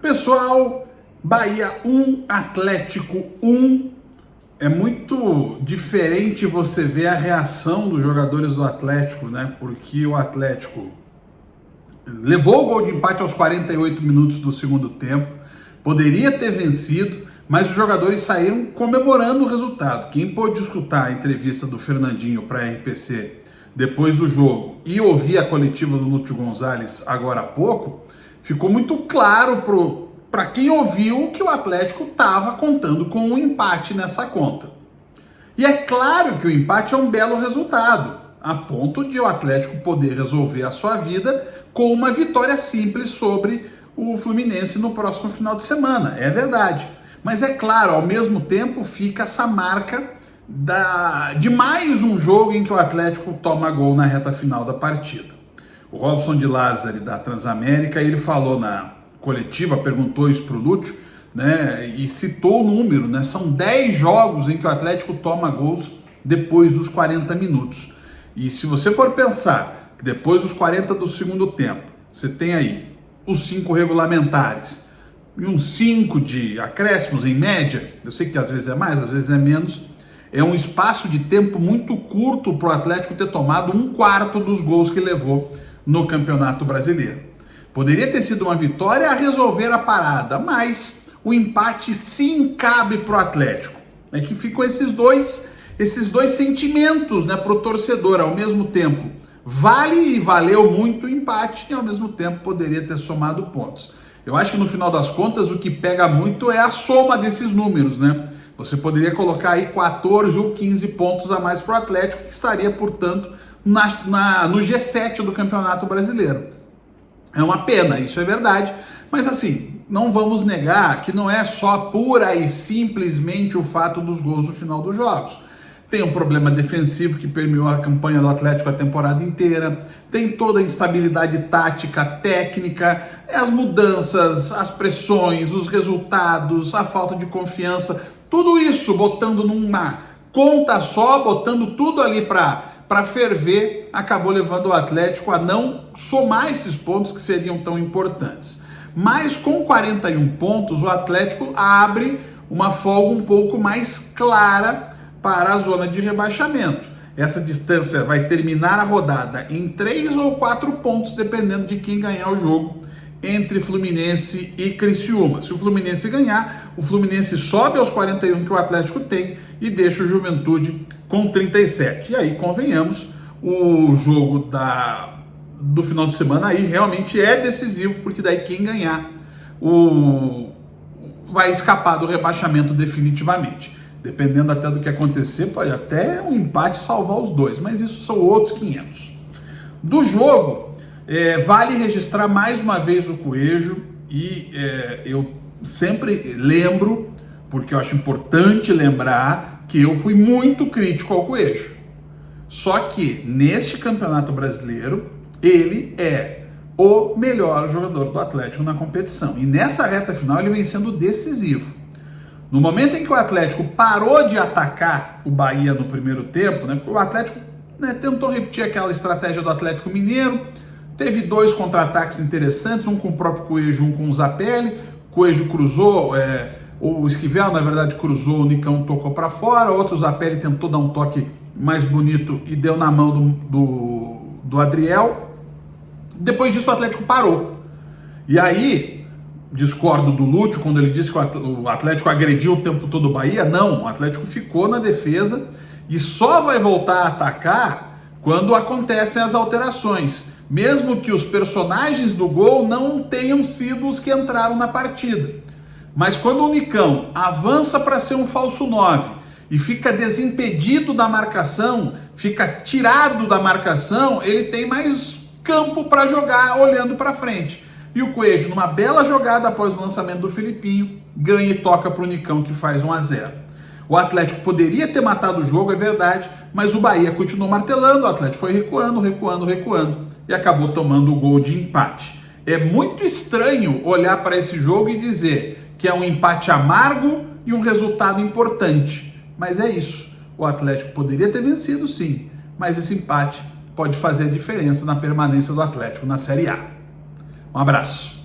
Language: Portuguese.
Pessoal, Bahia 1, Atlético 1. É muito diferente você ver a reação dos jogadores do Atlético, né? Porque o Atlético levou o gol de empate aos 48 minutos do segundo tempo, poderia ter vencido, mas os jogadores saíram comemorando o resultado. Quem pôde escutar a entrevista do Fernandinho para a RPC depois do jogo e ouvir a coletiva do Lúcio Gonzalez agora há pouco, ficou muito claro para quem ouviu que o Atlético estava contando com um empate nessa conta. E é claro que o empate é um belo resultado, a ponto de o Atlético poder resolver a sua vida com uma vitória simples sobre o Fluminense no próximo final de semana, é verdade. Mas é claro, ao mesmo tempo fica essa marca de mais um jogo em que o Atlético toma gol na reta final da partida. O Robson de Lázari, da Transamérica, ele falou na coletiva, perguntou isso para o Lúcio, né, e citou o número, né, são 10 jogos em que o Atlético toma gols depois dos 40 minutos. E se você for pensar que depois dos 40 do segundo tempo, você tem aí os 5 regulamentares e uns 5 de acréscimos em média, eu sei que às vezes é mais, às vezes é menos, é um espaço de tempo muito curto para o Atlético ter tomado 1/4 dos gols que levou no Campeonato Brasileiro. Poderia ter sido uma vitória a resolver a parada, mas o empate sim cabe para o Atlético. É que ficam esses dois sentimentos, né, para o torcedor. Ao mesmo tempo, vale e valeu muito o empate e ao mesmo tempo poderia ter somado pontos. Eu acho que no final das contas o que pega muito é a soma desses números, né? Você poderia colocar aí 14 ou 15 pontos a mais para o Atlético, que estaria, portanto, no G7 do Campeonato Brasileiro. É uma pena, isso é verdade, mas assim, não vamos negar que não é só pura e simplesmente o fato dos gols no final dos jogos. Tem um problema defensivo que permeou a campanha do Atlético a temporada inteira, tem toda a instabilidade tática, técnica, as mudanças, as pressões, os resultados, a falta de confiança, tudo isso botando numa conta só, botando tudo ali para ferver, acabou levando o Atlético a não somar esses pontos que seriam tão importantes. Mas com 41 pontos, o Atlético abre uma folga um pouco mais clara para a zona de rebaixamento. Essa distância vai terminar a rodada em 3 ou 4 pontos, dependendo de quem ganhar o jogo entre Fluminense e Criciúma. Se o Fluminense ganhar, o Fluminense sobe aos 41 que o Atlético tem e deixa o Juventude com 37. E aí, convenhamos, o jogo do final de semana aí realmente é decisivo, porque daí quem ganhar vai escapar do rebaixamento definitivamente. Dependendo até do que acontecer, pode até um empate salvar os dois, mas isso são outros 500. Do jogo, vale registrar mais uma vez o Coelho, e eu sempre lembro, porque eu acho importante lembrar, que eu fui muito crítico ao Coelho. Só que neste Campeonato Brasileiro, ele é o melhor jogador do Atlético na competição. E nessa reta final ele vem sendo decisivo. No momento em que o Atlético parou de atacar o Bahia no primeiro tempo, né, o Atlético tentou repetir aquela estratégia do Atlético Mineiro, teve 2 contra-ataques interessantes, um com o próprio Coelho, um com o Zapelli. Coelho cruzou, o Esquivel, na verdade, cruzou, o Nicão tocou para fora, outro Zapelli tentou dar um toque mais bonito e deu na mão do Adriel. Depois disso o Atlético parou. E aí, discordo do Lúcio quando ele disse que o Atlético agrediu o tempo todo o Bahia. Não, o Atlético ficou na defesa e só vai voltar a atacar quando acontecem as alterações, mesmo que os personagens do gol não tenham sido os que entraram na partida. Mas quando o Nicão avança para ser um falso 9 e fica desimpedido da marcação, fica tirado da marcação, ele tem mais campo para jogar olhando para frente. E o Coelho, numa bela jogada após o lançamento do Filipinho, ganha e toca para o Nicão, que faz 1-0. O Atlético poderia ter matado o jogo, é verdade, mas o Bahia continuou martelando, o Atlético foi recuando e acabou tomando o gol de empate. É muito estranho olhar para esse jogo e dizer que é um empate amargo e um resultado importante. Mas é isso. O Atlético poderia ter vencido, sim, mas esse empate pode fazer a diferença na permanência do Atlético na Série A. Um abraço.